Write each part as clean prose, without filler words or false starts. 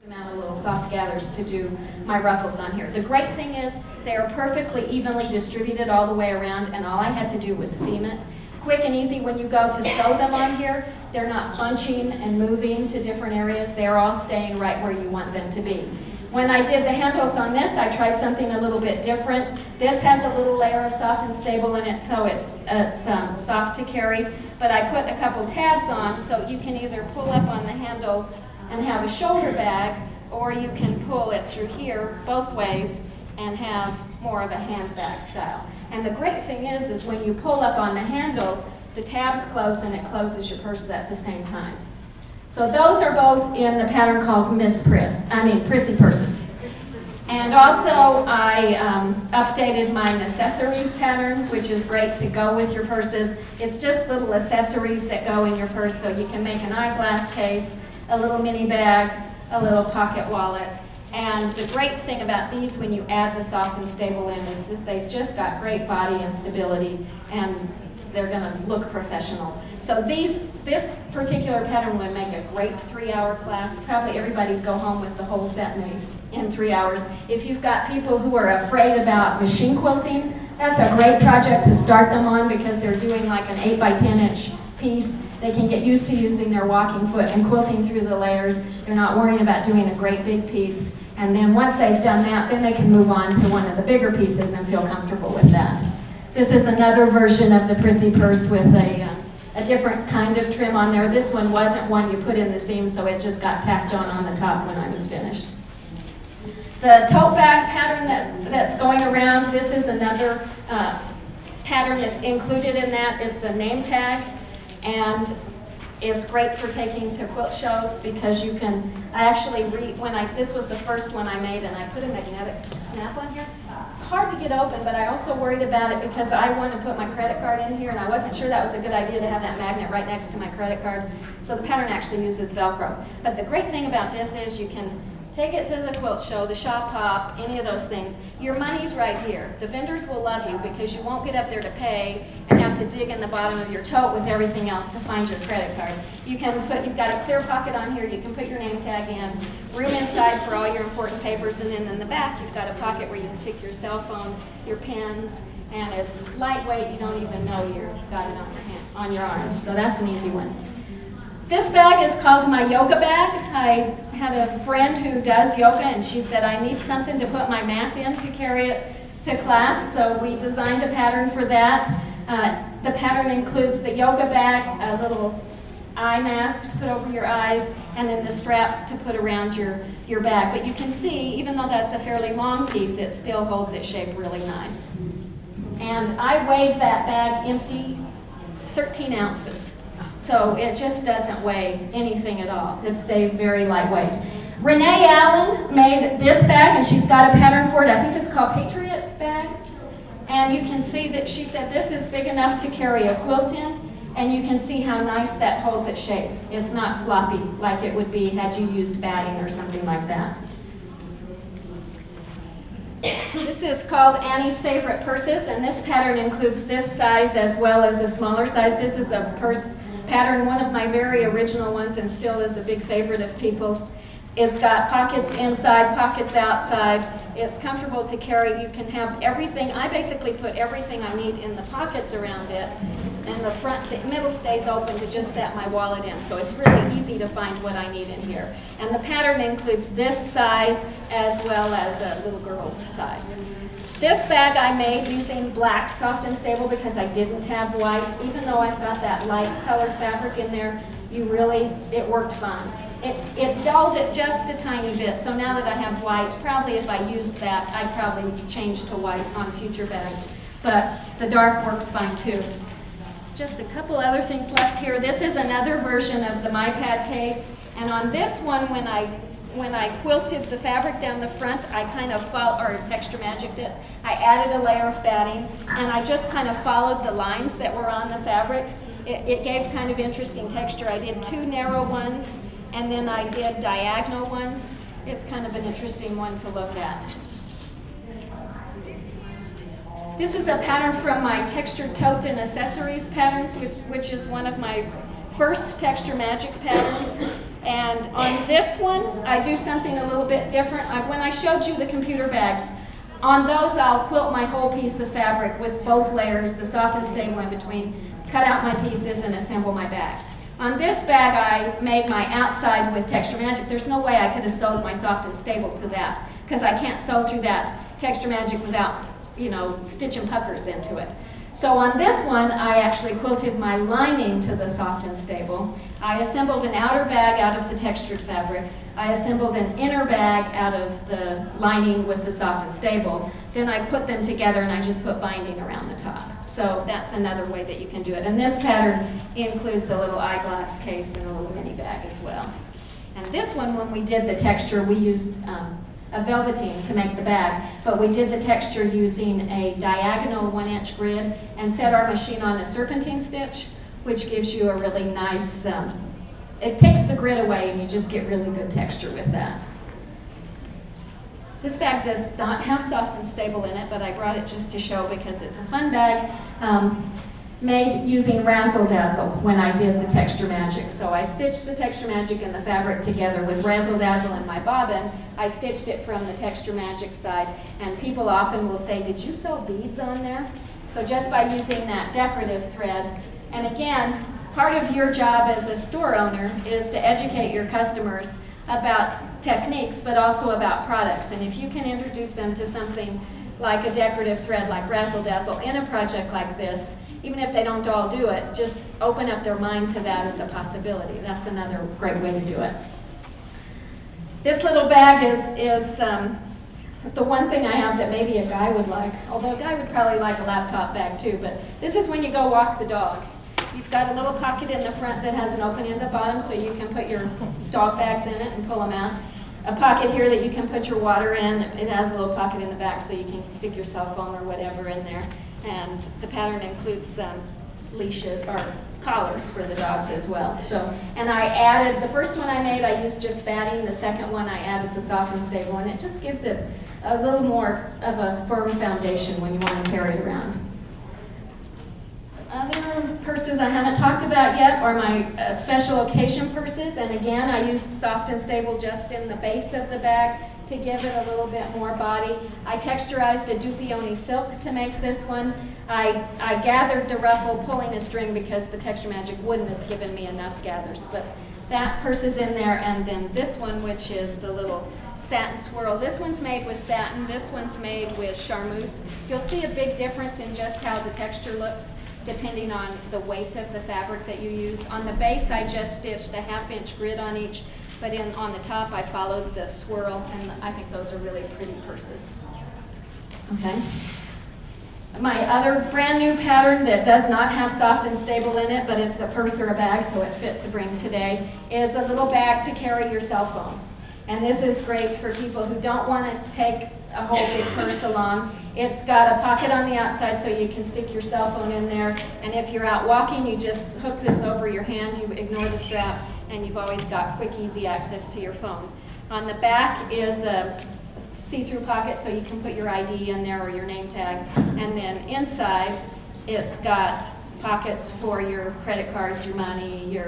amount of little soft gathers to do my ruffles on here. The great thing is they are perfectly evenly distributed all the way around, and all I had to do was steam it. Quick and easy when you go to sew them on here. They're not bunching and moving to different areas. They're all staying right where you want them to be. When I did the handles on this, I tried something a little bit different. This has a little layer of soft and stable in it, so it's soft to carry. But I put a couple tabs on, so you can either pull up on the handle and have a shoulder bag, or you can pull it through here both ways and have more of a handbag style. And the great thing is when you pull up on the handle, the tabs close and it closes your purse at the same time. So those are both in the pattern called Prissy Purses. And also I updated my accessories pattern, which is great to go with your purses. It's just little accessories that go in your purse, so you can make an eyeglass case, a little mini bag, a little pocket wallet. And the great thing about these when you add the soft and stable in is they've just got great body and stability, and they're going to look professional. So this particular pattern would make a great 3-hour class. Probably everybody would go home with the whole set made in 3 hours. If you've got people who are afraid about machine quilting, that's a great project to start them on, because they're doing like an 8 by 10 inch piece. They can get used to using their walking foot and quilting through the layers. They're not worrying about doing a great big piece. And then once they've done that, then they can move on to one of the bigger pieces and feel comfortable with that. This is another version of the Prissy purse with a different kind of trim on there. This one wasn't one you put in the seam, so it just got tacked on the top when I was finished. The tote bag pattern that's going around, this is another pattern that's included in that. It's a name tag, and it's great for taking to quilt shows because you can, this was the first one I made, and I put a magnetic snap on here. It's hard to get open, but I also worried about it because I want to put my credit card in here, and I wasn't sure that was a good idea to have that magnet right next to my credit card. So the pattern actually uses Velcro. But the great thing about this is you can take it to the quilt show, the shop hop, any of those things. Your money's right here. The vendors will love you because you won't get up there to pay and have to dig in the bottom of your tote with everything else to find your credit card. You've got a clear pocket on here, you can put your name tag in, room inside for all your important papers, and then in the back you've got a pocket where you can stick your cell phone, your pens, and it's lightweight, you don't even know you've got it on your arms, so that's an easy one. This bag is called my yoga bag. I had a friend who does yoga, and she said I need something to put my mat in to carry it to class, so we designed a pattern for that. The pattern includes the yoga bag, a little eye mask to put over your eyes, and then the straps to put around your bag. But you can see, even though that's a fairly long piece, it still holds its shape really nice. And I weighed that bag empty 13 ounces. So it just doesn't weigh anything at all. It stays very lightweight. Renee Allen made this bag, and she's got a pattern for it. I think it's called Patriot bag. And you can see that she said this is big enough to carry a quilt in, and you can see how nice that holds its shape. It's not floppy like it would be had you used batting or something like that. This is called Annie's Favorite Purses, and this pattern includes this size as well as a smaller size. This is a purse pattern, one of my very original ones, and still is a big favorite of people. It's got pockets inside, pockets outside. It's comfortable to carry. You can have everything. I basically put everything I need in the pockets around it, and the middle stays open to just set my wallet in. So it's really easy to find what I need in here. And the pattern includes this size as well as a little girl's size. This bag I made using black soft and stable because I didn't have white. Even though I've got that light colored fabric in there, it worked fine. It dulled it just a tiny bit, so now that I have white, probably if I used that, I'd probably change to white on future bags. But the dark works fine too. Just a couple other things left here. This is another version of the MyPad case, and on this one, when I quilted the fabric down the front, I kind of texture magicked it. I added a layer of batting, and I just kind of followed the lines that were on the fabric. It gave kind of interesting texture. I did 2 narrow ones, and then I did diagonal ones. It's kind of an interesting one to look at. This is a pattern from my textured tote and accessories patterns, which is one of my first texture magic patterns. And on this one, I do something a little bit different. Like when I showed you the computer bags, on those I'll quilt my whole piece of fabric with both layers, the soft and stable in between, cut out my pieces and assemble my bag. On this bag, I made my outside with Texture Magic. There's no way I could have sewed my soft and stable to that, because I can't sew through that Texture Magic without, stitch and puckers into it. So on this one, I actually quilted my lining to the soft and stable. I assembled an outer bag out of the textured fabric. I assembled an inner bag out of the lining with the soft and stable. Then I put them together and I just put binding around the top. So that's another way that you can do it. And this pattern includes a little eyeglass case and a little mini bag as well. And this one, when we did the texture, we used a velveteen to make the bag, but we did the texture using a diagonal 1-inch grid and set our machine on a serpentine stitch, which gives you a really nice, it takes the grid away and you just get really good texture with that. This bag does not have soft and stable in it, but I brought it just to show because it's a fun bag. Made using Razzle Dazzle when I did the Texture Magic. So I stitched the Texture Magic and the fabric together with Razzle Dazzle and my bobbin. I stitched it from the Texture Magic side, and people often will say, did you sew beads on there? So just by using that decorative thread, and again, part of your job as a store owner is to educate your customers about techniques, but also about products. And if you can introduce them to something like a decorative thread like Razzle Dazzle in a project like this, even if they don't all do it, just open up their mind to that as a possibility. That's another great way to do it. This little bag is the one thing I have that maybe a guy would like, although a guy would probably like a laptop bag too, but this is when you go walk the dog. You've got a little pocket in the front that has an opening at the bottom so you can put your dog bags in it and pull them out. A pocket here that you can put your water in. It has a little pocket in the back so you can stick your cell phone or whatever in there. And the pattern includes leashes or collars for the dogs as well. So, and I added, the first one I made, I used just batting. The second one, I added the soft and stable, and it just gives it a little more of a firm foundation when you want to carry it around. Other purses I haven't talked about yet are my special occasion purses, and again, I used soft and stable just in the base of the bag to give it a little bit more body. I texturized a Dupioni silk to make this one. I gathered the ruffle pulling a string because the Texture Magic wouldn't have given me enough gathers, but that purse is in there, and then this one, which is the little satin swirl. This one's made with satin, this one's made with charmeuse. You'll see a big difference in just how the texture looks depending on the weight of the fabric that you use. On the base, I just stitched a 1/2-inch grid on each, but on the top, I followed the swirl, and I think those are really pretty purses. Okay. My other brand new pattern that does not have soft and stable in it, but it's a purse or a bag, so it fit to bring today, is a little bag to carry your cell phone. And this is great for people who don't want to take a whole big purse along. It's got a pocket on the outside so you can stick your cell phone in there. And if you're out walking, you just hook this over your hand, you ignore the strap, and you've always got quick, easy access to your phone. On the back is a see-through pocket so you can put your ID in there or your name tag. And then inside, it's got pockets for your credit cards, your money,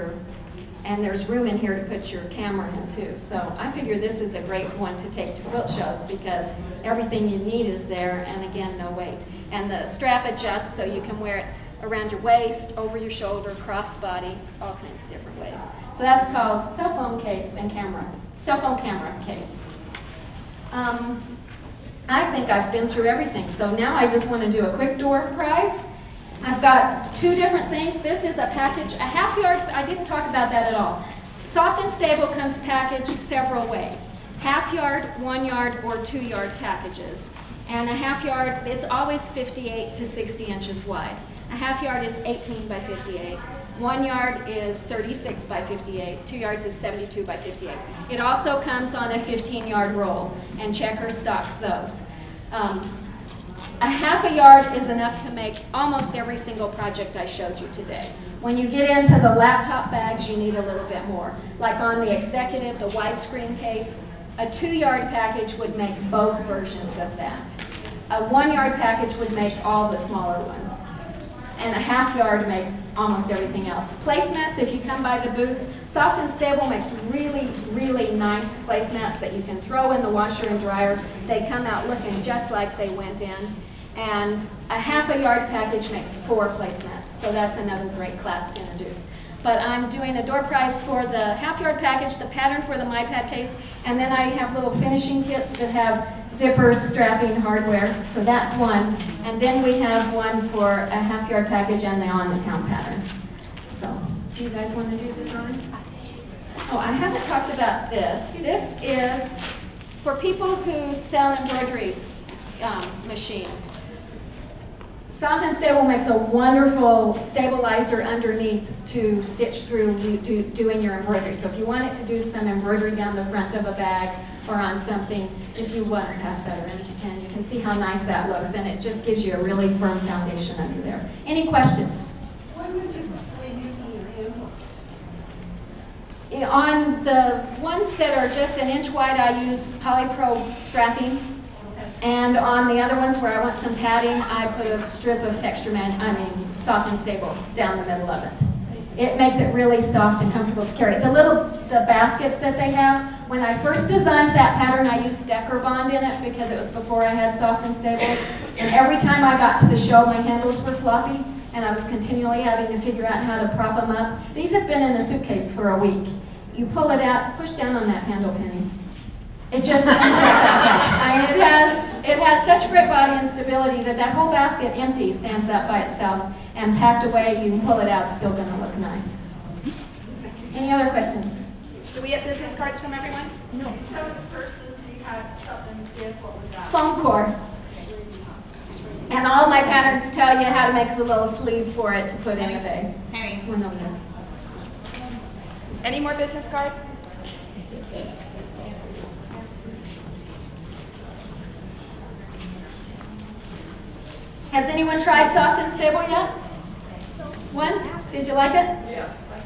and there's room in here to put your camera in too. So I figure this is a great one to take to quilt shows because everything you need is there, and again, no weight. And the strap adjusts so you can wear it around your waist, over your shoulder, crossbody, all kinds of different ways. So that's called cell phone case and camera, cell phone camera case. I think I've been through everything, so now I just want to do a quick door prize. I've got two different things. This is a package, a 1/2 yard, I didn't talk about that at all. Soft and stable comes packaged several ways. 1/2 yard, 1 yard, or 2 yard packages. And a 1/2 yard, it's always 58 to 60 inches wide. A 1/2 yard is 18 by 58. 1 yard is 36 by 58. 2 yards is 72 by 58. It also comes on a 15-yard roll, and Checker stocks those. A 1/2 yard is enough to make almost every single project I showed you today. When you get into the laptop bags, you need a little bit more. Like on the Executive, the widescreen case, a 2 yard package would make both versions of that. A 1 yard package would make all the smaller ones. and a half yard makes almost everything else. Placemats, if you come by the booth, Soft and Stable makes really, really nice placemats that you can throw in the washer and dryer. They come out looking just like they went in. And a half a yard package makes 4 placemats, so that's another great class to introduce. But I'm doing a door prize for the half yard package, the pattern for the MyPad case, and then I have little finishing kits that have zippers, strapping, hardware, so that's one. And then we have one for a half yard package and the on the town pattern. So, do you guys want to do the drawing? Oh, I haven't talked about this. This is for people who sell embroidery machines. Soft and Stable makes a wonderful stabilizer underneath to stitch through doing your embroidery. So if you want it to do some embroidery down the front of a bag or on something, if you want to pass that around, you can. You can see how nice that looks, and it just gives you a really firm foundation under there. Any questions? What are you typically using your hand hooks? On the ones that are just an inch wide, I use Polypro strapping. And on the other ones where I want some padding, I put a strip of Soft and Stable down the middle of it. It makes it really soft and comfortable to carry. The baskets that they have, when I first designed that pattern, I used Decker Bond in it because it was before I had Soft and Stable. And every time I got to the show, my handles were floppy, and I was continually having to figure out how to prop them up. These have been in a suitcase for a week. You pull it out, push down on that handle, Penny. It just comes right back. I mean, it has such great body and stability that that whole basket empty stands up by itself, and packed away, you can pull it out, it's still going to look nice. Any other questions? Do we have business cards from everyone? No. Some of the purses you had something stiff, what was that? Foam core. And all my patterns tell you how to make the little sleeve for it to put in the vase. Harry. Well, no, no. Any more business cards? Has anyone tried Soft and Stable yet? One? Did you like it? Yes, I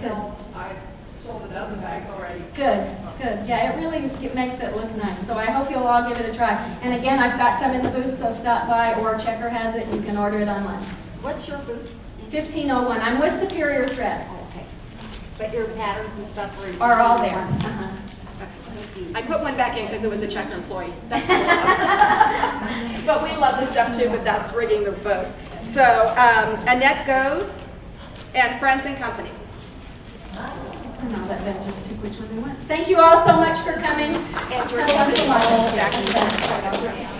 sold a dozen bags already. Good, good. Yeah, it makes it look nice. So I hope you'll all give it a try. And again, I've got some in the booth, so stop by, or Checker has it. You can order it online. What's your booth? 1501. I'm with Superior Threads. Okay. But your patterns and stuff Are all there. Uh-huh. I put one back in because it was a Checker employee. That's cool. But we love this stuff too, but that's rigging the boat. So Annette Goes and Friends and Company. And I'll let them just pick which one they want. Thank you all so much for coming. And your Have a stuff is wonderful all day. back in the back.